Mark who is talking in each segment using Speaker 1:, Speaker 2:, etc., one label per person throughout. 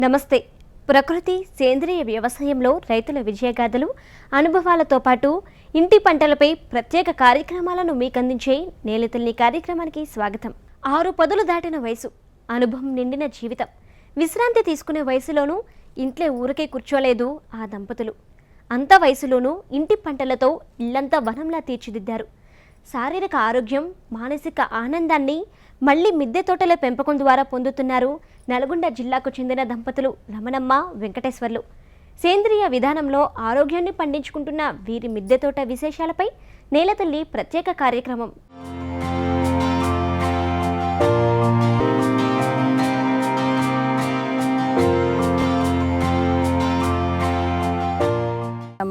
Speaker 1: నమస్తే. ప్రకృతి సేంద్రియ వ్యవసాయంలో రైతుల విజయగాథలు, అనుభవాలతో పాటు ఇంటి పంటలపై ప్రత్యేక కార్యక్రమాలను మీకు అందించే నేలతల్లి కార్యక్రమానికి స్వాగతం. 6 పదులు దాటిన వయసు, అనుభవం నిండిన జీవితం, విశ్రాంతి తీసుకునే వయసులోనూ ఇంట్లో ఊరికే కూర్చోలేదు ఆ దంపతులు. అంత వయసులోనూ ఇంటి పంటలతో ఇల్లంతా వనంలా తీర్చిదిద్దారు. శారీరక ఆరోగ్యం, మానసిక ఆనందాన్ని మళ్లీ మిద్దె తోటల పెంపకం ద్వారా పొందుతున్నారు నల్గొండ జిల్లాకు చెందిన దంపతులు రమణమ్మ, వెంకటేశ్వర్లు. సేంద్రియ విధానంలో ఆరోగ్యాన్ని పండించుకుంటున్న వీరి మిద్దె తోట విశేషాలపై నేలతల్లి ప్రత్యేక కార్యక్రమం.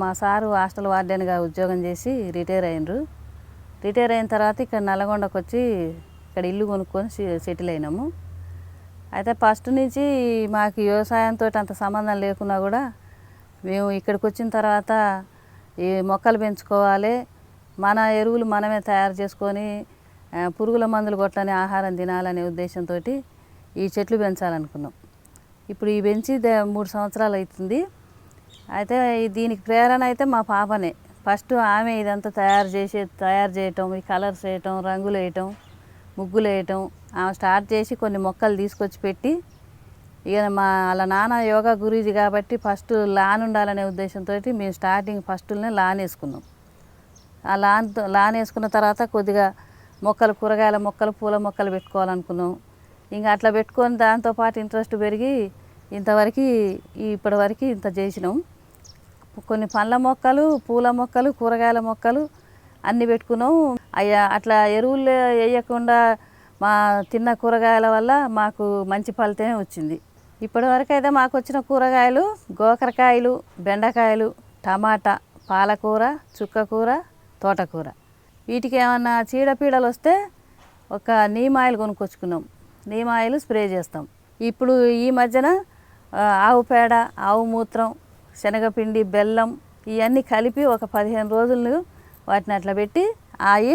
Speaker 2: మా సారు హాస్టల్ వార్డెన్గా ఉద్యోగం చేసి రిటైర్ అయినరు. రిటైర్ అయిన తర్వాత ఇక్కడ నల్గొండకు వచ్చి ఇక్కడ ఇల్లు కొనుక్కొని సెటిల్ అయినాము. అయితే ఫస్ట్ నుంచి మాకు వ్యవసాయంతో అంత సంబంధం లేకున్నా కూడా మేము ఇక్కడికి వచ్చిన తర్వాత ఈ మొక్కలు పెంచుకోవాలి, మన ఎరువులు మనమే తయారు చేసుకొని పురుగుల మందులు కొట్టని ఆహారం తినాలనే ఉద్దేశంతో ఈ చెట్లు పెంచాలనుకున్నాం. ఇప్పుడు ఈ పెంచి 3 సంవత్సరాలు అవుతుంది. అయితే దీనికి ప్రేరణ అయితే మా పాపనే. ఫస్ట్ ఆమె ఇదంతా తయారు చేయటం, ఈ కలర్స్ వేయటం, రంగులు వేయటం, ముగ్గులు వేయటం ఆమె స్టార్ట్ చేసి కొన్ని మొక్కలు తీసుకొచ్చి పెట్టి, ఇక వాళ్ళ నాన్న యోగా గురూజీ కాబట్టి ఫస్ట్ లాన్ ఉండాలనే ఉద్దేశంతో మేము స్టార్టింగ్ ఫస్ట్లోనే లాన్ వేసుకున్నాం. ఆ లాన్ వేసుకున్న తర్వాత కొద్దిగా మొక్కలు, కూరగాయల మొక్కలు, పూల మొక్కలు పెట్టుకోవాలనుకున్నాం. ఇంకా అట్లా పెట్టుకొని దాంతోపాటు ఇంట్రెస్ట్ పెరిగి ఇంతవరకు ఇప్పటివరకు ఇంత చేసినాం. కొన్ని పండ్ల మొక్కలు, పూల మొక్కలు, కూరగాయల మొక్కలు అన్నీ పెట్టుకున్నాం. అట్లా ఎరువులు వేయకుండా మా తిన్న కూరగాయల వల్ల మాకు మంచి ఫలితమే వచ్చింది. ఇప్పటివరకు అయితే మాకు వచ్చిన కూరగాయలు గోకరకాయలు, బెండకాయలు, టమాటా, పాలకూర, చుక్కకూర, తోటకూర. వీటికి ఏమన్నా చీడపీడలు వస్తే ఒక నీమ్ ఆయిల్ కొనుక్కొచ్చుకున్నాం. నీమ్ ఆయిల్ స్ప్రే చేస్తాం. ఇప్పుడు ఈ మధ్యన ఆవు పేడ, ఆవు మూత్రం, శనగపిండి, బెల్లం ఇవన్నీ కలిపి ఒక 15 రోజులు వాటిని అట్లా పెట్టి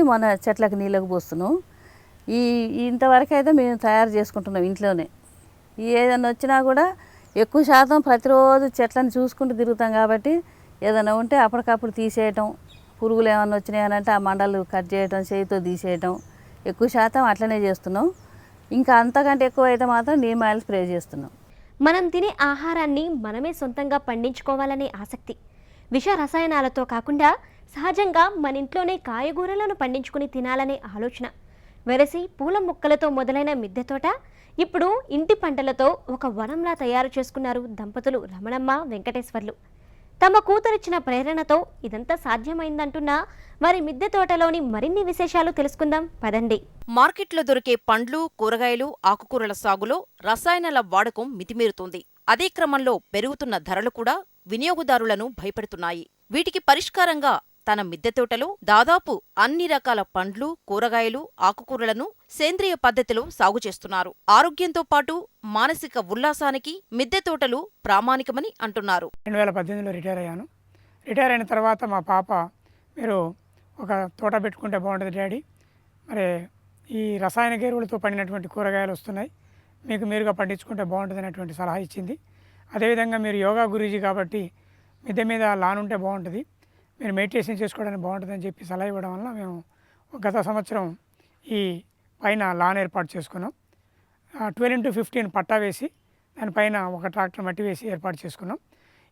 Speaker 2: మన చెట్లకు నీళ్ళకు పోస్తున్నాం. ఇంతవరకు అయితే మేము తయారు చేసుకుంటున్నాం ఇంట్లోనే. ఏదైనా వచ్చినా కూడా ఎక్కువ శాతం ప్రతిరోజు చెట్లను చూసుకుంటూ తిరుగుతాం కాబట్టి ఏదైనా ఉంటే అప్పటికప్పుడు తీసేయటం, పురుగులు ఏమైనా వచ్చినాయనంటే ఆ మండలు కట్ చేయటం, చేతితో తీసేయటం ఎక్కువ శాతం అట్లనే చేస్తున్నాం. ఇంకా అంతకంటే ఎక్కువ అయితే మాత్రం నీమ్ ఆయిల్ స్ప్రే చేస్తున్నాం.
Speaker 1: మనం తినే ఆహారాన్ని మనమే సొంతంగా పండించుకోవాలనే ఆసక్తి, విష రసాయనాలతో కాకుండా సహజంగా మన ఇంట్లోనే కాయగూరలను పండించుకుని తినాలనే ఆలోచన, వెరసి పూల మొక్కలతో మొదలైన మిద్దె తోట ఇప్పుడు ఇంటి పంటలతో ఒక వనంలా తయారు చేసుకున్నారు దంపతులు రమణమ్మ, వెంకటేశ్వర్లు. తమ కూతురిచ్చిన ప్రేరణతో ఇదంతా సాధ్యమైందంటున్న వారి మిద్దె తోటలోని మరిన్ని విశేషాలు తెలుసుకుందాం పదండి.
Speaker 3: మార్కెట్లో దొరికే పండ్లు, కూరగాయలు, ఆకుకూరల సాగులో రసాయనాల వాడకం మితిమీరుతోంది. అదే క్రమంలో పెరుగుతున్న ధరలు కూడా వినియోగదారులను భయపెడుతున్నాయి. వీటికి పరిష్కారంగా తన మిద్దె తోటలో దాదాపు అన్ని రకాల పండ్లు, కూరగాయలు, ఆకుకూరలను సేంద్రియ పద్ధతిలో సాగు చేస్తున్నారు. ఆరోగ్యంతో పాటు మానసిక ఉల్లాసానికి మిద్దె తోటలు ప్రామాణికమని అంటున్నారు.
Speaker 4: 2018లో రిటైర్ అయ్యాను. రిటైర్ అయిన తర్వాత మా పాప, మీరు ఒక తోట పెట్టుకుంటే బాగుంటుంది డాడీ, మరి ఈ రసాయనిక ఎరువులతో పండినటువంటి కూరగాయలు వస్తున్నాయి, మీకు మీరుగా పండించుకుంటే బాగుంటుంది అనేటువంటి సలహా ఇచ్చింది. అదేవిధంగా మీరు యోగా గురూజీ కాబట్టి మిద్దె మీద లాన్ ఉంటే బాగుంటుంది, మీరు మెడిటేషన్ చేసుకోవడానికి బాగుంటుందని చెప్పి సలహా ఇవ్వడం వల్ల మేము గత సంవత్సరం ఈ పైన లాన్ ఏర్పాటు చేసుకున్నాం. 12x15 పట్టా వేసి దానిపైన ఒక ట్రాక్టర్ మట్టి వేసి ఏర్పాటు చేసుకున్నాం.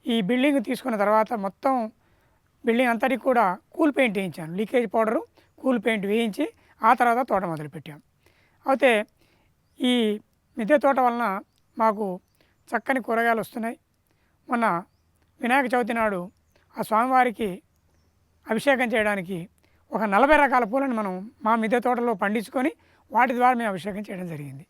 Speaker 4: ఈ బిల్డింగ్ తీసుకున్న తర్వాత మొత్తం బిల్డింగ్ అంతటికి కూడా కూల్ పెయింట్ వేయించాను. లీకేజ్ పౌడరు, కూల్ పెయింట్ వేయించి ఆ తర్వాత తోట మొదలుపెట్టాం. అయితే ఈ మిద్దె తోట వలన మాకు చక్కని కూరగాయలు వస్తున్నాయి. మొన్న వినాయక చవితి నాడు ఆ స్వామివారికి అభిషేకం చేయడానికి ఒక 40 రకాల పూలను మనం మా మిద్దె తోటలో పండించుకొని వాటి ద్వారా మేము అభిషేకం చేయడం జరిగింది.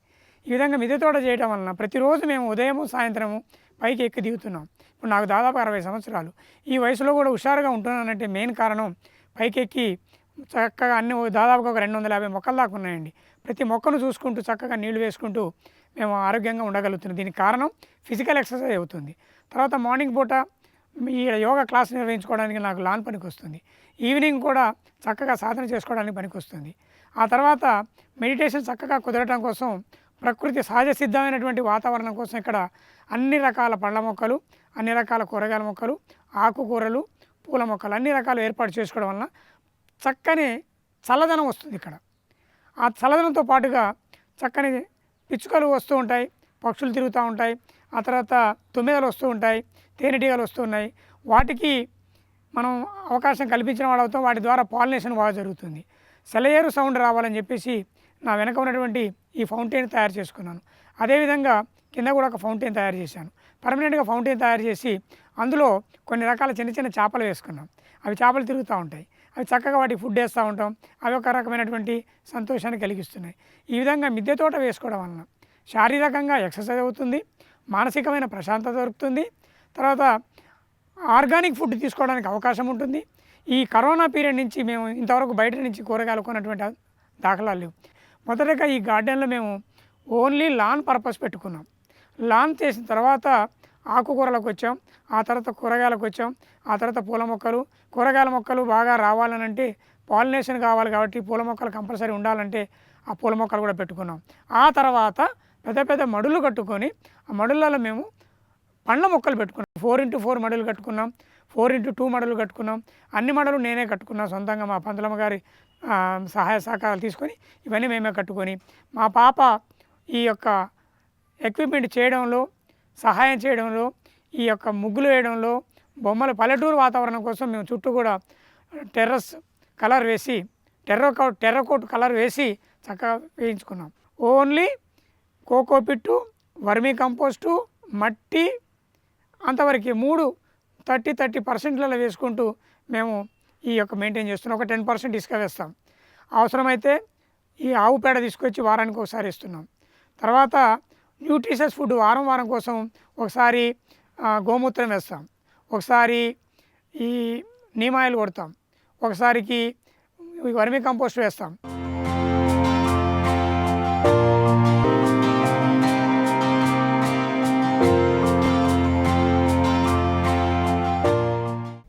Speaker 4: ఈ విధంగా మిద్దె తోట చేయడం వలన ప్రతిరోజు మేము ఉదయము, సాయంత్రము పైకి ఎక్కి దిగుతున్నాం. ఇప్పుడు నాకు దాదాపు 60 సంవత్సరాలు. ఈ వయసులో కూడా హుషారుగా ఉంటున్నానంటే మెయిన్ కారణం పైకి ఎక్కి చక్కగా అన్ని దాదాపుగా ఒక 250 మొక్కల దాకా ఉన్నాయండి. ప్రతి మొక్కను చూసుకుంటూ చక్కగా నీళ్లు వేసుకుంటూ మేము ఆరోగ్యంగా ఉండగలుగుతున్నాం. దీనికి కారణం ఫిజికల్ ఎక్సర్సైజ్ అవుతుంది. తర్వాత మార్నింగ్ పూట ఈ యోగా క్లాస్ నిర్వహించుకోవడానికి నాకు లాన్ పనికి వస్తుంది. ఈవినింగ్ కూడా చక్కగా సాధన చేసుకోవడానికి పనికి వస్తుంది. ఆ తర్వాత మెడిటేషన్ చక్కగా కుదరటం కోసం ప్రకృతి సహజ సిద్ధమైనటువంటి వాతావరణం కోసం ఇక్కడ అన్ని రకాల పండ్ల మొక్కలు, అన్ని రకాల కూరగాయల మొక్కలు, ఆకుకూరలు, పూల మొక్కలు అన్ని రకాలు ఏర్పాటు చేసుకోవడం వలన చక్కని చల్లదనం వస్తుంది ఇక్కడ. ఆ చల్లదనంతో పాటుగా చక్కని పిచ్చుకలు వస్తూ ఉంటాయి, పక్షులు తిరుగుతూ ఉంటాయి, ఆ తర్వాత తుమ్మెదలు వస్తూ ఉంటాయి, తేనెటీగలు వస్తూ ఉన్నాయి. వాటికి మనం అవకాశం కల్పించిన వాడు అవుతాం. వాటి ద్వారా పాలినేషన్ బాగా జరుగుతుంది. సెలయేరు సౌండ్ రావాలని చెప్పేసి నా వెనక ఉన్నటువంటి ఈ ఫౌంటైన్ తయారు చేసుకున్నాను. అదేవిధంగా కింద కూడా ఒక ఫౌంటైన్ తయారు చేశాను. పర్మనెంట్గా ఫౌంటైన్ తయారు చేసి అందులో కొన్ని రకాల చిన్న చిన్న చేపలు వేసుకున్నాం. అవి చేపలు తిరుగుతూ ఉంటాయి. అవి చక్కగా వాటికి ఫుడ్ వేస్తూ ఉంటాం. అవి ఒక రకమైనటువంటి సంతోషాన్ని కలిగిస్తున్నాయి. ఈ విధంగా మిద్దె తోట వేసుకోవడం వలన శారీరకంగా ఎక్సర్సైజ్ అవుతుంది, మానసికమైన ప్రశాంతత దొరుకుతుంది, తర్వాత ఆర్గానిక్ ఫుడ్ తీసుకోవడానికి అవకాశం ఉంటుంది. ఈ కరోనా పీరియడ్ నుంచి మేము ఇంతవరకు బయట నుంచి కూరగాయలు కొన్నటువంటి దాఖలాలు లేవు. మొదటగా ఈ గార్డెన్లో మేము ఓన్లీ లాన్ పర్పస్ పెట్టుకున్నాం. లాన్ చేసిన తర్వాత ఆకుకూరలకు వచ్చాం, ఆ తర్వాత కూరగాయలకు వచ్చాం, ఆ తర్వాత పూల మొక్కలు. కూరగాయల మొక్కలు బాగా రావాలనంటే పాలినేషన్ కావాలి కాబట్టి పూల మొక్కలు కంపల్సరీ ఉండాలంటే ఆ పూల మొక్కలు కూడా పెట్టుకున్నాం. ఆ తర్వాత పెద్ద పెద్ద మడులు కట్టుకొని ఆ మడులలో మేము పండ్ల మొక్కలు పెట్టుకున్నాం. 4x4 మడులు కట్టుకున్నాం, 4x2 మడులు కట్టుకున్నాం. అన్ని మడులు నేనే కట్టుకున్నాను సొంతంగా. మా పంతులమ్మ గారి సహాయ సహకారాలు తీసుకొని ఇవన్నీ మేమే కట్టుకొని మా పాప ఈ యొక్క ఎక్విప్మెంట్ చేయడంలో, సహాయం చేయడంలో, ఈ యొక్క ముగ్గులు వేయడంలో, బొమ్మలు పల్లెటూరు వాతావరణం కోసం మేము చుట్టూ కూడా టెర్రస్ కలర్ వేసి టెర్రకోట్ కలర్ వేసి చక్కగా వేయించుకున్నాం. ఓన్లీ కోకోపిట్టు, వర్మీ కంపోస్టు, మట్టి అంతవరకు 30% వేసుకుంటూ మేము ఈ యొక్క మెయింటైన్ చేస్తున్నాం. ఒక 10% ఇసుక వేస్తాం. అవసరమైతే ఈ ఆవు పేడ తీసుకొచ్చి వారానికి ఒకసారి ఇస్తున్నాం. తర్వాత న్యూట్రిషియస్ ఫుడ్ వారం కోసం ఒకసారి గోమూత్రం వేస్తాం, ఒకసారి ఈ నీమ్ ఆయిల్ కొడతాం, ఒకసారికి వర్మీ కంపోస్ట్ వేస్తాం.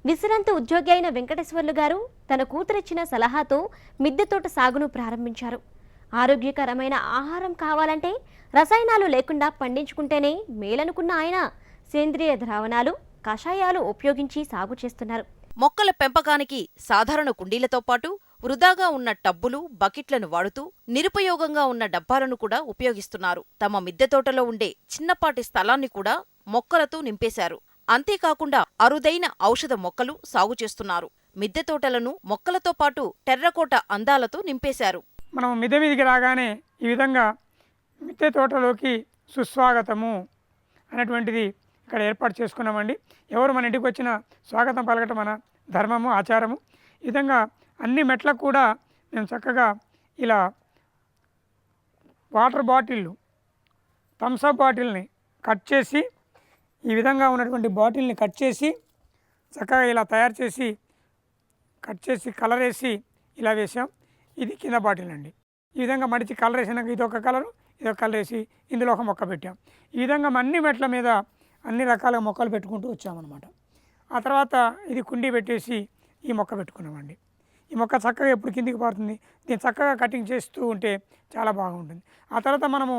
Speaker 1: విశ్రాంత ఉద్యోగి అయిన వెంకటేశ్వర్లు గారు తన కూతురిచ్చిన సలహాతో మిద్దె తోట సాగును ప్రారంభించారు. ఆరోగ్యకరమైన ఆహారం కావాలంటే రసాయనాలు లేకుండా పండించుకుంటేనే మేలనుకున్న ఆయన సేంద్రియ ద్రావణాలు, కషాయాలు ఉపయోగించి సాగు చేస్తున్నారు.
Speaker 3: మొక్కల పెంపకానికి సాధారణ కుండీలతో పాటు వృధాగా ఉన్న టబ్బులు, బకెట్లను వాడుతూ నిరుపయోగంగా ఉన్న డబ్బాలను కూడా ఉపయోగిస్తున్నారు. తమ మిద్దె తోటలో ఉండే చిన్నపాటి స్థలాన్ని కూడా మొక్కలతో నింపేశారు. అంతేకాకుండా అరుదైన ఔషధ మొక్కలు సాగు చేస్తున్నారు. మిద్దె తోటలను మొక్కలతో పాటు టెర్రకోట అందాలతో నింపేశారు.
Speaker 4: మనం మిద్దె మీదికి రాగానే ఈ విధంగా మిద్దె తోటలోకి సుస్వాగతము అనేటువంటిది ఇక్కడ ఏర్పాటు చేసుకున్నామండి. ఎవరు మన ఇంటికి వచ్చినా స్వాగతం పలకటం మన ధర్మము, ఆచారము. ఈ విధంగా అన్ని మెట్లకు కూడా మేము చక్కగా ఇలా వాటర్ బాటిళ్ళు, థమ్సప్ బాటిల్ని కట్ చేసి, ఈ విధంగా ఉన్నటువంటి బాటిల్ని కట్ చేసి చక్కగా ఇలా తయారు చేసి కట్ చేసి కలర్ వేసి ఇలా వేసాం. ఇది కింద బాటిల్ అండి. ఈ విధంగా మడిచి కలర్ వేసినాక ఇదొక కలరు, ఇదొక కలర్ వేసి ఇందులో ఒక మొక్క పెట్టాం. ఈ విధంగా అన్ని మెట్ల మీద అన్ని రకాల మొక్కలు పెట్టుకుంటూ వచ్చామన్నమాట. ఆ తర్వాత ఇది కుండీ పెట్టేసి ఈ మొక్క పెట్టుకున్నామండి. ఈ మొక్క చక్కగా ఎప్పుడు కిందికి పడుతుంది. దీన్ని చక్కగా కటింగ్ చేస్తూ ఉంటే చాలా బాగుంటుంది. ఆ తర్వాత మనము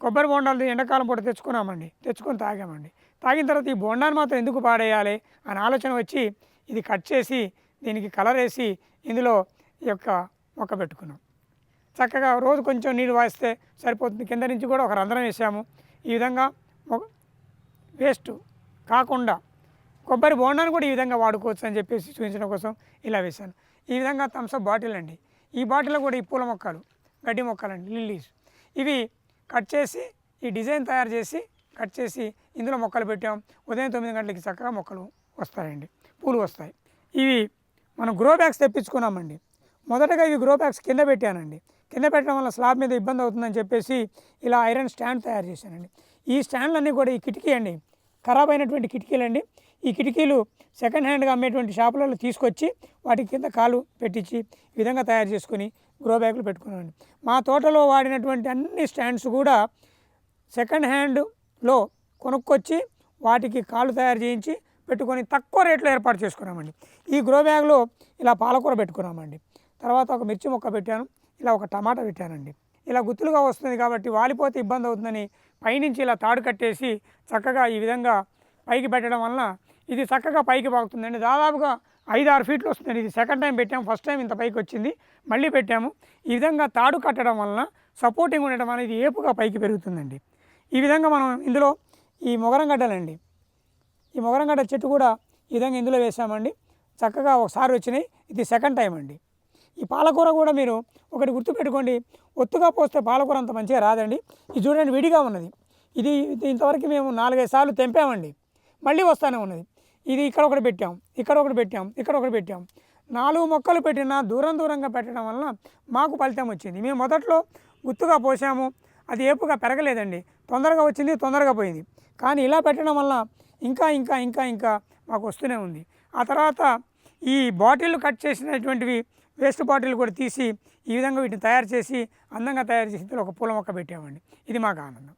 Speaker 4: కొబ్బరి బొండాలు ఎండాకాలం పూట తెచ్చుకొని తాగామండి. తాగిన తర్వాత ఈ బొండాన్ని మాత్రం ఎందుకు పాడేయాలి అని ఆలోచన వచ్చి ఇది కట్ చేసి దీనికి కలర్ వేసి ఇందులో ఈ యొక్క మొక్క పెట్టుకున్నాం. చక్కగా రోజు కొంచెం నీళ్ళు వాయిస్తే సరిపోతుంది. కింద నుంచి కూడా ఒక రంధ్రం వేసాము. ఈ విధంగా వేస్ట్ కాకుండా కొబ్బరి బొండాన్ని కూడా ఈ విధంగా వాడుకోవచ్చు అని చెప్పేసి చూపించడం కోసం ఇలా వేశాను. ఈ విధంగా థమ్సప్ బాటిల్ అండి. ఈ బాటిల్లో కూడా ఈ పూల మొక్కలు, గడ్డి మొక్కలండి, లిల్లీస్, ఇవి కట్ చేసి ఈ డిజైన్ తయారు చేసి కట్ చేసి ఇందులో మొక్కలు పెట్టాం. ఉదయం 9 గంటలకి చక్కగా మొక్కలు వస్తాయండి, పూలు వస్తాయి. ఇవి మనం గ్రో బ్యాగ్స్ తెప్పించుకున్నామండి. మొదటగా ఇవి గ్రో బ్యాగ్స్ కింద పెట్టానండి. కింద పెట్టడం వల్ల స్లాబ్ మీద ఇబ్బంది అవుతుందని చెప్పేసి ఇలా ఐరన్ స్టాండ్ తయారు చేశానండి. ఈ స్టాండ్లన్నీ కూడా ఈ కిటికీ అండి, ఖరాబ్ అయినటువంటి కిటికీలండి. ఈ కిటికీలు సెకండ్ హ్యాండ్గా అమ్మేటువంటి షాపులలో తీసుకొచ్చి వాటి కింద కాలు పెట్టించి ఈ విధంగా తయారు చేసుకొని గ్రో బ్యాగులు పెట్టుకున్నామండి. మా తోటలో వాడినటువంటి అన్ని స్టాండ్స్ కూడా సెకండ్ హ్యాండ్లో కొనుక్కొచ్చి వాటికి కాళ్ళు తయారు చేయించి పెట్టుకొని తక్కువ రేట్లో ఏర్పాటు చేసుకున్నామండి. ఈ గ్రో బ్యాగ్లో ఇలా పాలకూర పెట్టుకున్నామండి. తర్వాత ఒక మిర్చి మొక్క పెట్టాను, ఇలా ఒక టమాటా పెట్టానండి. ఇలా గుత్తులుగా వస్తుంది కాబట్టి వాలిపోతే ఇబ్బంది అవుతుందని పైనుంచి ఇలా తాడు కట్టేసి చక్కగా ఈ విధంగా పైకి పెట్టడం వలన ఇది చక్కగా పైకి పాకుతుందండి. దాదాపుగా 5-6 ఫీట్లు వస్తుందండి. ఇది సెకండ్ టైం పెట్టాము, ఫస్ట్ టైం ఇంత పైకి వచ్చింది, మళ్ళీ పెట్టాము. ఈ విధంగా తాడు కట్టడం వలన సపోర్టింగ్ ఉండడం అనేది ఏపుగా పైకి పెరుగుతుందండి. ఈ విధంగా మనం ఇందులో ఈ మొగరంగడ్డలండి, ఈ మొగరంగడ్డ చెట్టు కూడా ఈ విధంగా ఇందులో వేసామండి. చక్కగా ఒకసారి వచ్చినాయి, ఇది సెకండ్ టైం అండి. ఈ పాలకూర కూడా మీరు ఒకటి గుర్తుపెట్టుకోండి, ఒత్తుగా పోస్తే పాలకూర అంత మంచిగా రాదండి. ఇది చూడండి విడిగా ఉన్నది. ఇది ఇంతవరకు మేము 4-5 సార్లు తెంపామండి, మళ్ళీ వస్తూనే ఉన్నది. ఇది ఇక్కడ ఒకటి పెట్టాం, ఇక్కడ ఒకటి పెట్టాం, ఇక్కడ ఒకటి పెట్టాం. 4 మొక్కలు పెట్టినా దూరంగా పెట్టడం వలన మాకు ఫలితం వచ్చింది. మేము మొదట్లో గుత్తుగా పోసాము, అది ఏపుగా పెరగలేదండి, తొందరగా వచ్చింది, తొందరగా పోయింది. కానీ ఇలా పెట్టడం వల్ల ఇంకా ఇంకా ఇంకా ఇంకా మాకు వస్తూనే ఉంది. ఆ తర్వాత ఈ బాటిల్ కట్ చేసినటువంటివి వేస్ట్ బాటిల్ కూడా తీసి ఈ విధంగా వీటిని తయారు చేసి అందంగా తయారు చేసి ఇందులో ఒక పూల మొక్క పెట్టామండి. ఇది మాకు ఆనందం.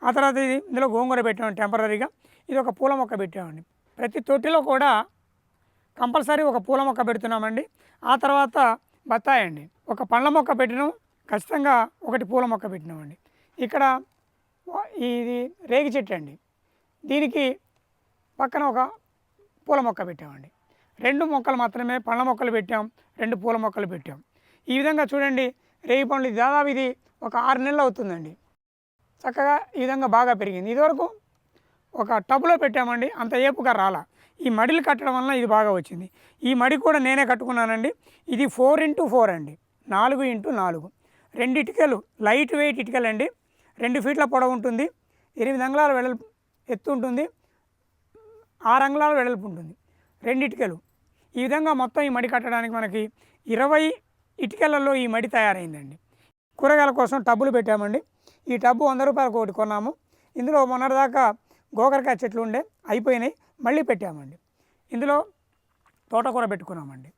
Speaker 4: ఆ తర్వాత ఇందులో గోంగూర పెట్టామండి టెంపరీగా, ఇది ఒక పూల మొక్క పెట్టామండి. ప్రతి తొట్టిలో కూడా కంపల్సరీ ఒక పూల మొక్క పెడుతున్నామండి. ఆ తర్వాత బత్తాయి అండి, ఒక పండ్ల మొక్క పెట్టినాం, ఖచ్చితంగా ఒకటి పూల మొక్క పెట్టినామండి. ఇక్కడ ఇది రేగి చెట్టు అండి, దీనికి పక్కన ఒక పూల మొక్క పెట్టామండి. 2 మొక్కలు మాత్రమే పండ్ల మొక్కలు పెట్టాం, 2 పూల మొక్కలు పెట్టాం. ఈ విధంగా చూడండి రేగి పండ్లు దాదాపు ఇది ఒక 6 నెలలు అవుతుందండి. చక్కగా ఈ విధంగా బాగా పెరిగింది. ఇదివరకు ఒక టబ్లో పెట్టామండి, అంత ఏపుగా రాలా. ఈ మడిలు కట్టడం వలన ఇది బాగా వచ్చింది. ఈ మడి కూడా నేనే కట్టుకున్నానండి. ఇది 4x4 అండి, 4x4, 2 ఇటుకలు, లైట్ వెయిట్ ఇటుకలు అండి. 2 ఫీట్ల పొడవు ఉంటుంది, 8 అంగుళాల వెడల్పు ఎత్తు ఉంటుంది, 6 అంగుళాల వెడల్పు ఉంటుంది, 2 ఇటుకలు. ఈ విధంగా మొత్తం ఈ మడి కట్టడానికి మనకి 20 ఇటుకలలో ఈ మడి తయారైందండి. కూరగాయల కోసం టబ్బులు పెట్టామండి. ఈ టబ్బు 100 రూపాయలకు ఒకటి కొన్నాము. ఇందులో మొన్నటిదాకా గోకరకాయ చెట్లు ఉండే, అయిపోయినాయి, మళ్ళీ పెట్టామండి. ఇందులో తోటకూర పెట్టుకున్నామండి.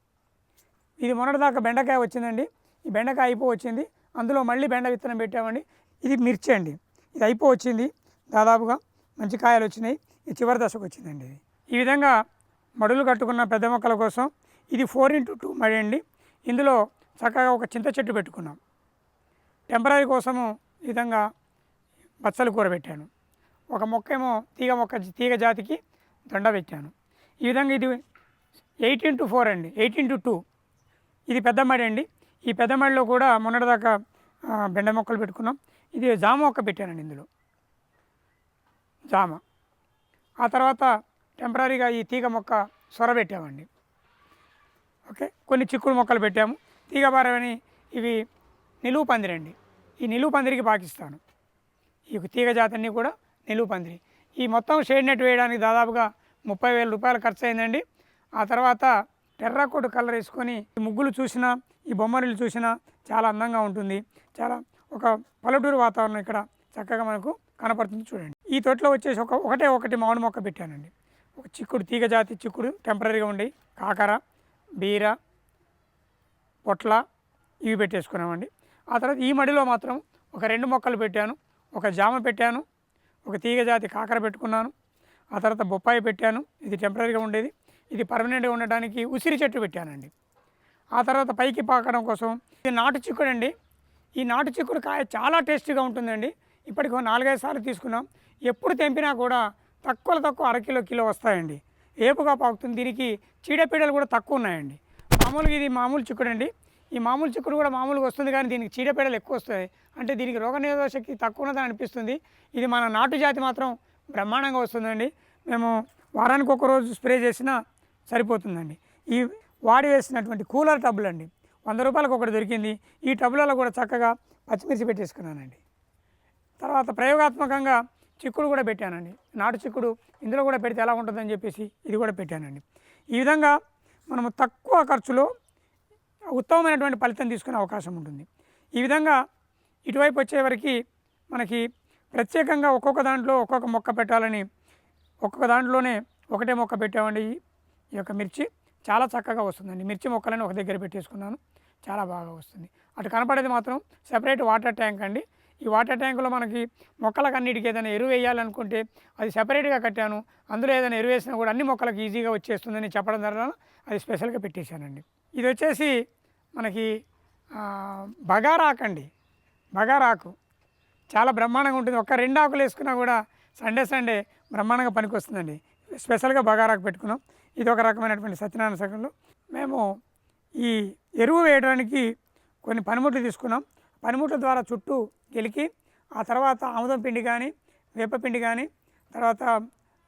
Speaker 4: ఇది మొన్నటిదాకా బెండకాయ వచ్చిందండి, ఈ బెండకాయ అయిపో వచ్చింది, అందులో మళ్ళీ బెండ విత్తనం పెట్టామండి. ఇది మిర్చి అండి, ఇది అయిపో వచ్చింది, దాదాపుగా మంచి కాయలు వచ్చినాయి, ఇది చివరి దశకు వచ్చిందండి. ఇది ఈ విధంగా మడులు కట్టుకున్న పెద్ద మొక్కల కోసం ఇది 4x2 మడి అండి. ఇందులో చక్కగా ఒక చింత చెట్టు పెట్టుకున్నాం. టెంపరీ కోసము ఈ విధంగా బచ్చల కూర పెట్టాను. ఒక మొక్క ఏమో తీగ జాతికి దొండ పెట్టాను. ఈ విధంగా ఇది 8x4 అండి, 8x2. ఇది పెద్ద మడి అండి. ఈ పెద్ద మడిలో కూడా మొన్నటిదాకా బెండ మొక్కలు పెట్టుకున్నాం. ఇది జామ మొక్క పెట్టానండి, ఇందులో జామ. ఆ తర్వాత టెంపరీగా ఈ తీగ మొక్క సొర పెట్టామండి. ఓకే, కొన్ని చిక్కుడు మొక్కలు పెట్టాము. తీగ బారవని ఇవి నిలువు పందిరండి, ఈ నిలువు పందిరికి పాకిస్తాను. ఈ తీగ జాతన్ని కూడా నిలువు పందిరి. ఈ మొత్తం షేడ్ నెట్ వేయడానికి దాదాపుగా 30,000 రూపాయలు ఖర్చు అయిందండి. ఆ తర్వాత టెర్రాకోట్ కలర్ వేసుకొని ముగ్గులు చూసినా, ఈ బొమ్మలు చూసినా చాలా అందంగా ఉంటుంది. చాలా ఒక పల్లెటూరు వాతావరణం ఇక్కడ చక్కగా మనకు కనపడుతుంది. చూడండి, ఈ తోటలో వచ్చేసి ఒకటి మామిడి మొక్క పెట్టానండి. ఒక చిక్కుడు, తీగ జాతి చిక్కుడు టెంపరీగా ఉండి, కాకర, బీర, పొట్ల ఇవి పెట్టేసుకున్నామండి. ఆ తర్వాత ఈ మడిలో మాత్రం ఒక 2 మొక్కలు పెట్టాను. ఒక జామ పెట్టాను, ఒక తీగ జాతి కాకర పెట్టుకున్నాను. ఆ తర్వాత బొప్పాయి పెట్టాను, ఇది టెంపరీగా ఉండేది. ఇది పర్మనెంట్గా ఉండడానికి ఉసిరి చెట్టు పెట్టానండి. ఆ తర్వాత పైకి పాకడం కోసం ఇది నాటు చిక్కుడు అండి. ఈ నాటు చిక్కుడు కాయ చాలా టేస్టీగా ఉంటుందండి. ఇప్పటికి 4-5 సార్లు తీసుకున్నాం. ఎప్పుడు తెంపినా కూడా తక్కువ అరకిలో వస్తాయండి, ఏపుగా పాకుతుంది. దీనికి చీడపీడలు కూడా తక్కువ ఉన్నాయండి. మామూలుగా ఇది మామూలు చిక్కుడు అండి. ఈ మామూలు చిక్కుడు కూడా మామూలుగా వస్తుంది, కానీ దీనికి చీడపీడలు ఎక్కువ వస్తాయి. అంటే దీనికి రోగనిరోధక శక్తి తక్కువ ఉన్నదని అనిపిస్తుంది. ఇది మన నాటు జాతి మాత్రం బ్రహ్మాండంగా వస్తుందండి. మేము వారానికి ఒక రోజు స్ప్రే చేసినా సరిపోతుందండి. ఈ వాడి వేసినటువంటి కూలర్ టబ్బులు అండి, 100 రూపాయలకు ఒకటి దొరికింది. ఈ టబ్బులలో కూడా చక్కగా పచ్చిమిర్చి పెట్టేసుకున్నానండి. తర్వాత ప్రయోగాత్మకంగా చిక్కుడు కూడా పెట్టానండి, నాటు చిక్కుడు. ఇందులో కూడా పెడితే ఎలా ఉంటుందని చెప్పేసి ఇది కూడా పెట్టానండి. ఈ విధంగా మనము తక్కువ ఖర్చులో ఉత్తమమైనటువంటి ఫలితం తీసుకునే అవకాశం ఉంటుంది. ఈ విధంగా ఇటువైపు వచ్చేవరకు మనకి ప్రత్యేకంగా ఒక్కొక్క దాంట్లో ఒక్కొక్క మొక్క పెట్టాలని ఒక్కొక్క దాంట్లోనే ఒకటే మొక్క పెట్టామండి. ఈ యొక్క మిర్చి చాలా చక్కగా వస్తుందండి. మిర్చి మొక్కలను ఒక దగ్గర పెట్టేసుకున్నాను, చాలా బాగా వస్తుంది. అటు కనపడేది మాత్రం సెపరేట్ వాటర్ ట్యాంక్ అండి. ఈ వాటర్ ట్యాంకులో మనకి మొక్కలకు అన్నిటికీ ఏదైనా ఎరువు వేయాలనుకుంటే అది సెపరేట్గా కట్టాను. అందులో ఏదైనా ఎరువు వేసినా కూడా అన్ని మొక్కలకు ఈజీగా వచ్చేస్తుందని చెప్పడం ద్వారా అది స్పెషల్గా పెట్టేశానండి. ఇది వచ్చేసి మనకి బగారాకండి. బగారాకు చాలా బ్రహ్మాండంగా ఉంటుంది. ఒక 2 ఆకులు వేసుకున్నా కూడా సండే బ్రహ్మాండంగా పనికి వస్తుందండి. స్పెషల్గా బగారాకు పెట్టుకున్నాం. ఇది ఒక రకమైనటువంటి సత్యనారాయణ శకంలో. మేము ఈ ఎరువు వేయడానికి కొన్ని పనిముట్లు తీసుకున్నాం. పనిముట్ల ద్వారా చుట్టూ గెలికి ఆ తర్వాత ఆముదం పిండి కానీ వేపపిండి కానీ తర్వాత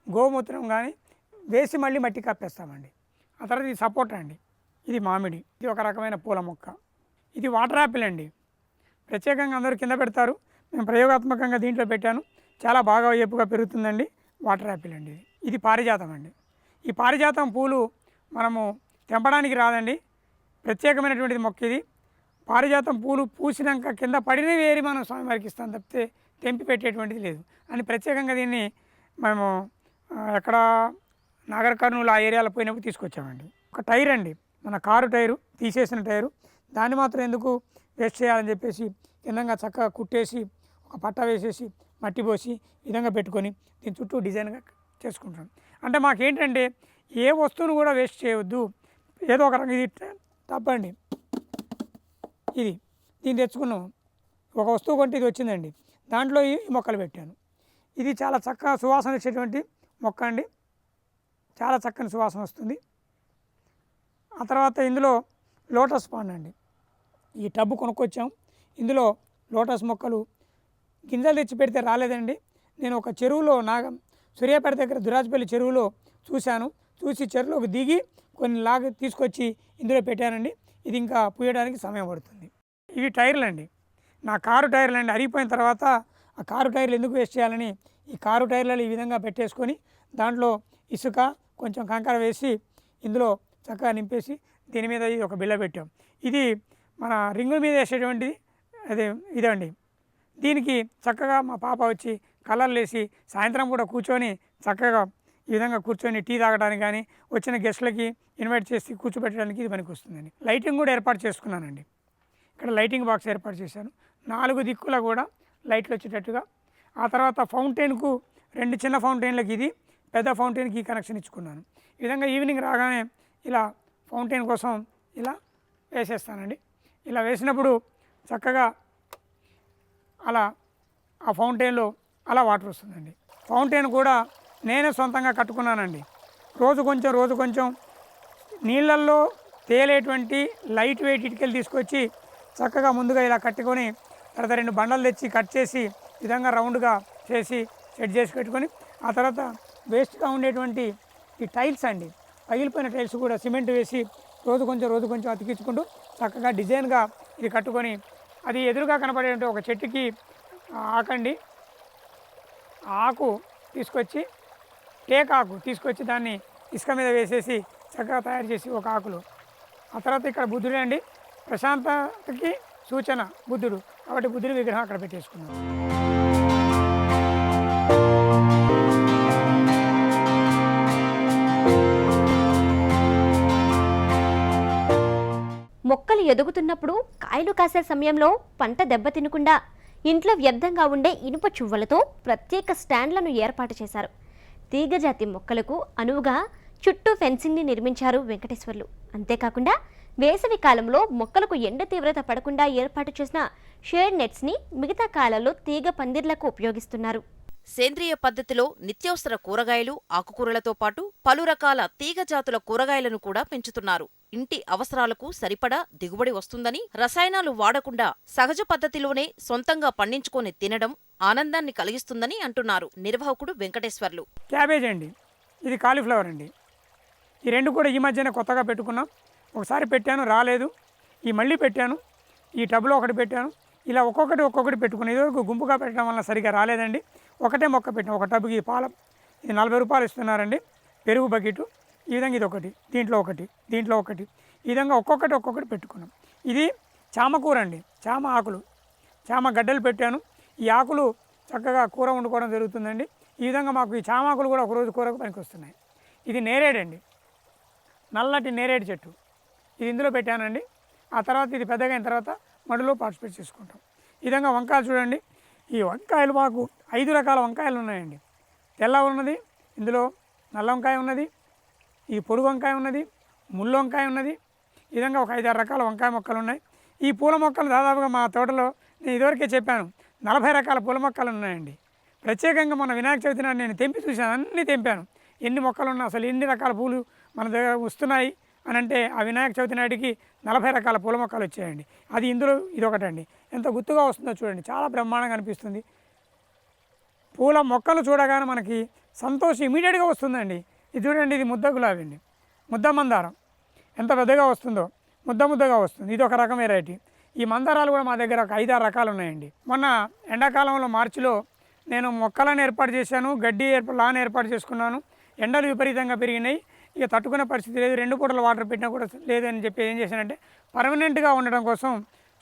Speaker 4: గోమూత్రం కానీ వేసి మళ్ళీ మట్టి కప్పేస్తామండి. ఆ తర్వాత ఇది సపోటా అండి, ఇది మామిడి, ఇది ఒక రకమైన పూల మొక్క, ఇది వాటర్ యాపిల్ అండి. ప్రత్యేకంగా అందరూ కింద పెడతారు, మేము ప్రయోగాత్మకంగా దీంట్లో పెట్టాను. చాలా బాగా ఏపుగా పెరుగుతుందండి. వాటర్ యాపిల్ అండి. ఇది పారిజాతం అండి. ఈ పారిజాతం పూలు మనము తెంపడానికి రాదండి, ప్రత్యేకమైనటువంటిది మొక్క ఇది. పారిజాతం పూలు పూసినాక కింద పడినవి వేరి మనం స్వామివారికి ఇస్తాం తప్పితే తెంపి పెట్టేటువంటిది లేదు అని ప్రత్యేకంగా దీన్ని మేము ఎక్కడ నాగర్ కర్నూలు ఆ ఏరియాలో పోయినప్పుడు తీసుకొచ్చామండి. ఒక టైర్ అండి, మన కారు టైరు, తీసేసిన టైరు, దాన్ని మాత్రం ఎందుకు వేస్ట్ చేయాలని చెప్పేసి కిందంగా చక్కగా కుట్టేసి ఒక పట్ట వేసేసి మట్టి పోసి ఈ విధంగా పెట్టుకొని దీని చుట్టూ డిజైన్గా చేసుకుంటాం. అంటే మాకేంటంటే ఏ వస్తువును కూడా వేస్ట్ చేయవద్దు. ఏదో ఒక రకం ఇది టబ్ అండి, ఇది దీన్ని తెచ్చుకున్నాం, ఒక వస్తువు కొంటే ఇది వచ్చిందండి, దాంట్లో ఈ మొక్కలు పెట్టాను. ఇది చాలా చక్కగా సువాసన ఇచ్చేటువంటి మొక్క అండి, చాలా చక్కని సువాసన వస్తుంది. ఆ తర్వాత ఇందులో లోటస్ పాండ్ అండి, ఈ టబ్బు కొనుక్కొచ్చాం. ఇందులో లోటస్ మొక్కలు గింజలు తెచ్చి పెడితే రాలేదండి. నేను ఒక చెరువులో సూర్యాపేట దగ్గర దురాజపల్లి చెరువులో చూశాను. చూసి చెరువులోకి దిగి కొన్ని లాగా తీసుకొచ్చి ఇందులో పెట్టానండి. ఇది ఇంకా పూయడానికి సమయం పడుతుంది. ఇవి టైర్లు అండి, నా కారు టైర్లు అండి. అరిగిపోయిన తర్వాత ఆ కారు టైర్లు ఎందుకు వేస్ట్ చేయాలని ఈ కారు టైర్లలో ఈ విధంగా పెట్టేసుకొని దాంట్లో ఇసుక కొంచెం కంకర వేసి ఇందులో చక్కగా నింపేసి దీని మీద ఇది ఒక బిళ్ళ పెట్టాం. ఇది మన రింగుల మీద వేసేటువంటిది ఇదండి. దీనికి చక్కగా మా పాప వచ్చి కలర్లు వేసి సాయంత్రం కూడా కూర్చొని చక్కగా ఈ విధంగా కూర్చొని టీ తాగడానికి కానీ వచ్చిన గెస్ట్లకి ఇన్వైట్ చేసి కూర్చోబెట్టడానికి ఇది పనికి వస్తుందండి. లైటింగ్ కూడా ఏర్పాటు చేసుకున్నానండి. ఇక్కడ లైటింగ్ బాక్స్ ఏర్పాటు చేశాను, 4 దిక్కులా కూడా లైట్లు వచ్చేటట్టుగా. ఆ తర్వాత ఫౌంటైన్కు 2 చిన్న ఫౌంటైన్లకు ఇది, పెద్ద ఫౌంటైన్కి ఈ కనెక్షన్ ఇచ్చుకున్నాను. ఈ విధంగా ఈవినింగ్ రాగానే ఇలా ఫౌంటైన్ కోసం ఇలా వేసేస్తానండి. ఇలా వేసినప్పుడు చక్కగా అలా ఆ ఫౌంటైన్లో అలా వాటర్ వస్తుందండి. ఫౌంటైన్ కూడా నేనే సొంతంగా కట్టుకున్నానండి. రోజు కొంచెం నీళ్ళల్లో తేలేటువంటి లైట్ వెయిట్ ఇటుకలు తీసుకొచ్చి చక్కగా ముందుగా ఇలా కట్టుకొని తర్వాత 2 బండలు తెచ్చి కట్ చేసి విధంగా రౌండ్గా చేసి సెట్ చేసి పెట్టుకొని ఆ తర్వాత వేస్ట్గా ఉండేటువంటి ఈ టైల్స్ అండి, పగిలిపోయిన టైల్స్ కూడా సిమెంట్ వేసి రోజు కొంచెం అతికించుకుంటూ చక్కగా డిజైన్గా ఇది కట్టుకొని అది ఎదురుగా కనపడే ఒక చెట్టుకి ఆకండి, ఆకు తీసుకొచ్చి టేక్ ఆకు తీసుకొచ్చి దాన్ని ఇసుక మీద వేసేసి చక్కగా తయారు చేసి ఒక ఆకులు. ఆ తర్వాత ఇక్కడ బుద్ధుడే అండి, ప్రశాంతతకి సూచన బుద్ధుడు కాబట్టి బుద్ధుడి విగ్రహం అక్కడ పెట్టేసుకున్నాం.
Speaker 1: మొక్కలు ఎదుగుతున్నప్పుడు కాయలు కాసే సమయంలో పంట దెబ్బతినకుండా ఇంట్లో వ్యర్థంగా ఉండే ఇనుప చువ్వలతో ప్రత్యేక స్టాండ్లను ఏర్పాటు చేశారు. తీగజాతి మొక్కలకు అనువుగా చుట్టూ ఫెన్సింగ్ని నిర్మించారు వెంకటేశ్వర్లు. అంతేకాకుండా వేసవి కాలంలో మొక్కలకు ఎండ తీవ్రత పడకుండా ఏర్పాటు చేసిన షేడ్ నెట్స్ని మిగతా కాలాల్లో తీగ పందిర్లకు ఉపయోగిస్తున్నారు.
Speaker 3: సేంద్రియ పద్ధతిలో నిత్యావసర కూరగాయలు, ఆకుకూరలతో పాటు పలు రకాల తీగజాతుల కూరగాయలను కూడా పెంచుతున్నారు. ఇంటి అవసరాలకు సరిపడా దిగుబడి వస్తుందని, రసాయనాలు వాడకుండా సహజ పద్ధతిలోనే సొంతంగా పండించుకొని తినడం ఆనందాన్ని కలిగిస్తుందని అంటున్నారు నిర్వాహకుడు వెంకటేశ్వర్లు.
Speaker 4: క్యాబేజ్ అండి, ఇది కాలీఫ్లవర్ అండి. ఈ 2 కూడా ఈ మధ్యన కొత్తగా పెట్టుకున్నాం. ఒకసారి పెట్టాను రాలేదు, ఈ మళ్ళీ పెట్టాను, ఈ టబ్లో ఒకటి పెట్టాను. ఇలా ఒక్కొక్కటి పెట్టుకుని ఇదివరకు గుంపుగా పెట్టడం వల్ల సరిగా రాలేదండి. ఒకటే మొక్క పెట్టాం. ఒక టబ్కి ఇది 40 రూపాయలు ఇస్తున్నారండి. పెరుగు బకెట్ ఈ విధంగా ఇది ఒకటి, దీంట్లో ఒకటి ఈ విధంగా ఒక్కొక్కటి పెట్టుకున్నాం. ఇది చామకూర అండి, చామ ఆకులు, చామ గడ్డలు పెట్టాను. ఈ ఆకులు చక్కగా కూర వండుకోవడం జరుగుతుందండి. ఈ విధంగా మాకు ఈ చామాకులు కూడా ఒకరోజు కూరకు పనికి వస్తున్నాయి. ఇది నేరేడు అండి, నల్లటి నేరేడు చెట్టు, ఇది ఇందులో పెట్టానండి. ఆ తర్వాత ఇది పెద్దగా అయిన తర్వాత మడిలో పార్టిసిపేట్ చేసుకుంటాం. ఈ విధంగా వంకాయలు చూడండి, ఈ వంకాయలు మాకు 5 రకాల వంకాయలు ఉన్నాయండి. తెల్ల ఉన్నది, ఇందులో నల్ల వంకాయ ఉన్నది, ఈ పొడి వంకాయ ఉన్నది, ముళ్ళు వంకాయ ఉన్నది. ఈ విధంగా ఒక 5-6 రకాల వంకాయ మొక్కలు ఉన్నాయి. ఈ పూల మొక్కలు దాదాపుగా మా తోటలో నేను ఇదివరకే చెప్పాను 40 రకాల పూల మొక్కలు ఉన్నాయండి. ప్రత్యేకంగా మన వినాయక చవితి నాడు నేను తెంపి చూశాను, అన్నీ తెంపాను. ఎన్ని మొక్కలు ఉన్నా అసలు ఎన్ని రకాల పూలు మన దగ్గర వస్తున్నాయి అని అంటే ఆ వినాయక చవితి నాటికి 40 రకాల పూల మొక్కలు వచ్చాయండి. అది ఇందులో ఇదొకటండి. ఎంత గుత్తుగా వస్తుందో చూడండి, చాలా బ్రహ్మాండంగా అనిపిస్తుంది. పూల మొక్కలు చూడగానే మనకి సంతోషం ఇమీడియట్గా వస్తుందండి. ఇది చూడండి, ఇది ముద్ద గులాబీ అండి, ముద్ద మందారం ఎంత పెద్దగా వస్తుందో, ముద్దగా వస్తుంది. ఇది ఒక రకం వెరైటీ. ఈ మందారాలు కూడా మా దగ్గర ఒక 5-6 రకాలు ఉన్నాయండి. మొన్న ఎండాకాలంలో మార్చిలో నేను మొక్కలను ఏర్పాటు చేశాను, గడ్డి లాన్ ఏర్పాటు చేసుకున్నాను. ఎండలు విపరీతంగా పెరిగినాయి, ఇక తట్టుకునే పరిస్థితి లేదు. 2 పూటలు వాటర్ పెట్టినా కూడా లేదని చెప్పి ఏం చేశానంటే పర్మనెంట్గా ఉండడం కోసం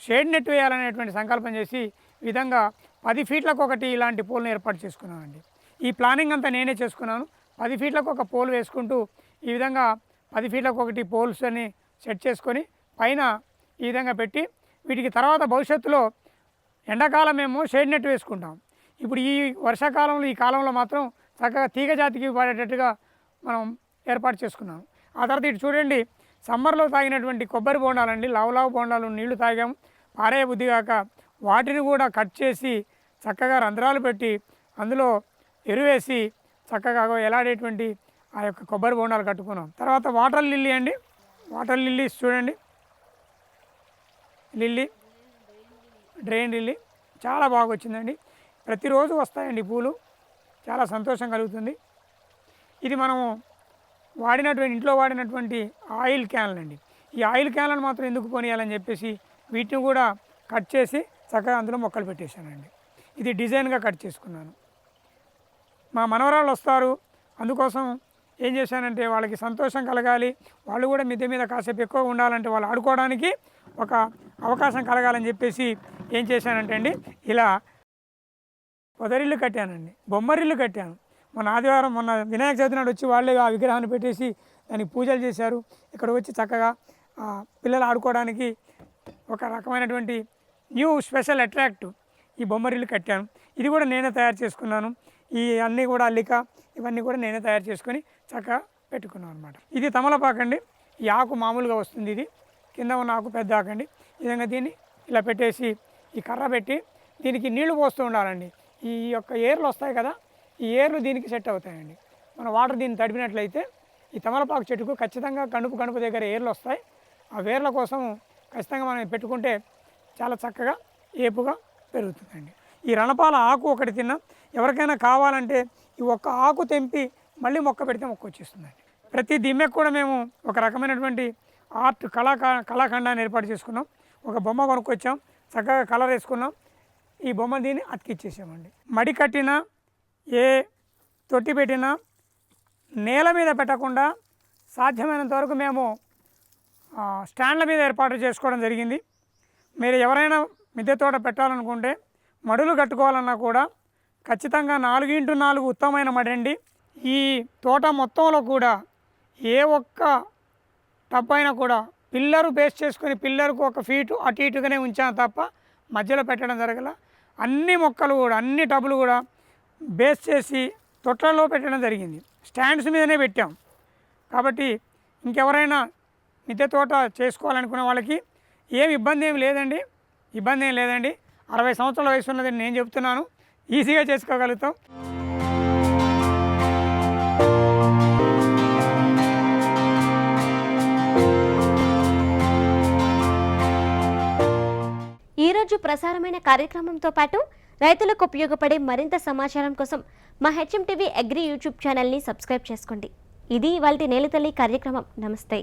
Speaker 4: షేడ్ నెట్ వేయాలనేటువంటి సంకల్పం చేసి ఈ విధంగా 10 ఫీట్లకు ఒకటి ఇలాంటి పోల్ని ఏర్పాటు చేసుకున్నానండి. ఈ ప్లానింగ్ అంతా నేనే చేసుకున్నాను. 10 ఫీట్లకు ఒక పోల్ వేసుకుంటూ ఈ విధంగా 10 ఫీట్లకు ఒకటి పోల్స్ అని సెట్ చేసుకొని పైన ఈ విధంగా పెట్టి వీటికి తర్వాత భవిష్యత్తులో ఎండాకాలం మేము షేడ్ నెట్ వేసుకుంటాం. ఇప్పుడు ఈ వర్షాకాలంలో ఈ కాలంలో మాత్రం చక్కగా తీగ జాతికి పడేటట్టుగా మనం ఏర్పాటు చేసుకున్నాం. ఆ తర్వాత ఇటు చూడండి, సమ్మర్లో తాగినటువంటి కొబ్బరి బోండాలండి, లావు బోండాలు నీళ్లు తాగాము. పారే బుద్ధి కాక వాటిని కూడా కట్ చేసి చక్కగా రంధ్రాలు పెట్టి అందులో ఎరువేసి చక్కగా ఎలాడేటువంటి ఆ యొక్క కొబ్బరి బోండాలు కట్టుకున్నాం. తర్వాత వాటర్ లిల్లీ అండి, వాటర్ లిల్లీస్ చూడండి, లిల్లీ డ్రెయిన్ లిల్లీ చాలా బాగా వచ్చిందండి. ప్రతిరోజు వస్తాయండి పూలు, చాలా సంతోషం కలుగుతుంది. ఇది మనము ఇంట్లో వాడినటువంటి ఆయిల్ క్యాన్లు అండి. ఈ ఆయిల్ క్యాన్లను మాత్రం ఎందుకు కొనియాలని చెప్పేసి వీటిని కూడా కట్ చేసి చక్కగా అందులో మొక్కలు పెట్టేశానండి. ఇది డిజైన్గా కట్ చేసుకున్నాను. మా మనవరాళ్ళు వస్తారు, అందుకోసం ఏం చేశానంటే వాళ్ళకి సంతోషం కలగాలి, వాళ్ళు కూడా మిద్దె మీద కాసేపు ఎక్కువ ఉండాలంటే వాళ్ళు ఆడుకోవడానికి ఒక అవకాశం కలగాలని చెప్పేసి ఏం చేశానంటే అండి ఇలా పొదరిల్లు కట్టానండి, బొమ్మరిల్లు కట్టాను. మొన్న వినాయక చవితి నాడు వచ్చి వాళ్ళే ఆ విగ్రహాన్ని పెట్టేసి దానికి పూజలు చేశారు. ఇక్కడ వచ్చి చక్కగా పిల్లలు ఆడుకోవడానికి ఒక రకమైనటువంటి న్యూ స్పెషల్ అట్రాక్టివ్ ఈ బొమ్మరిల్లు కట్టాను. ఇది కూడా నేనే తయారు చేసుకున్నాను. ఈ అన్నీ కూడా అల్లిక ఇవన్నీ కూడా నేనే తయారు చేసుకొని చక్కగా పెట్టుకున్నాను అనమాట. ఇది తమలపాకండి, ఈ ఆకు మామూలుగా వస్తుంది, ఇది కింద ఉన్న ఆకు పెద్ద ఆకండి. ఈ విధంగా దీన్ని ఇలా పెట్టేసి ఈ కర్ర పెట్టి దీనికి నీళ్లు పోస్తూ ఉండాలండి. ఈ యొక్క ఏర్లు వస్తాయి కదా, ఈ ఏర్లు దీనికి సెట్ అవుతాయండి. మన వాటర్ దీన్ని తడిపినట్లయితే ఈ తమలపాకు చెట్టుకు ఖచ్చితంగా కణుపు దగ్గర ఏర్లు వస్తాయి. ఆ వేర్ల కోసం ఖచ్చితంగా మనం పెట్టుకుంటే చాలా చక్కగా ఏపుగా పెరుగుతుందండి. ఈ రణపాల ఆకు ఒకటి తిన్నా, ఎవరికైనా కావాలంటే ఈ ఒక్క ఆకు తెంపి మళ్ళీ మొక్క పెడితే మొక్క వచ్చేస్తుందండి. ప్రతి దిమ్మెకు కూడా మేము ఒక రకమైనటువంటి ఆర్ట్ కళాఖండాన్ని ఏర్పాటు చేసుకున్నాం. ఒక బొమ్మ కొనుక్కొచ్చాం, చక్కగా కలర్ వేసుకున్నాం, ఈ బొమ్మ దీన్ని అతికిచ్చేసామండి. మడి కట్టినా ఏ తొట్టి పెట్టినా నేల మీద పెట్టకుండా సాధ్యమైనంత వరకు మేము స్టాండ్ల మీద ఏర్పాటు చేసుకోవడం జరిగింది. మీరు ఎవరైనా మిద్దె తోట పెట్టాలనుకుంటే మడులు కట్టుకోవాలన్నా కూడా ఖచ్చితంగా 4x4 ఉత్తమమైన మడి అండి. ఈ తోట మొత్తంలో కూడా ఏ ఒక్క టబ్ అయినా కూడా పిల్లరు బేస్ చేసుకొని పిల్లర్కు 1 ఫీటు అటు ఇటుగానే ఉంచాను తప్ప మధ్యలో పెట్టడం జరగల. అన్ని మొక్కలు కూడా అన్ని టబ్బులు కూడా బేస్ చేసి తొట్లలో పెట్టడం జరిగింది, స్టాండ్స్ మీదనే పెట్టాం. కాబట్టి ఇంకెవరైనా మిద్దె తోట చేసుకోవాలనుకునే వాళ్ళకి ఇబ్బంది ఏం లేదండి. 60 సంవత్సరాల వయసు ఉన్నదని నేను చెప్తున్నాను, ఈజీగా చేసుకోగలుగుతాం.
Speaker 1: ఈరోజు ప్రసారమైన కార్యక్రమంతో పాటు రైతులకు ఉపయోగపడే మరింత సమాచారం కోసం మా హెచ్ఎం టీవీ అగ్రి యూట్యూబ్ ఛానల్ని సబ్స్క్రైబ్ చేసుకోండి. ఇది ఇవాల్టి నేలతల్లి కార్యక్రమం. నమస్తే.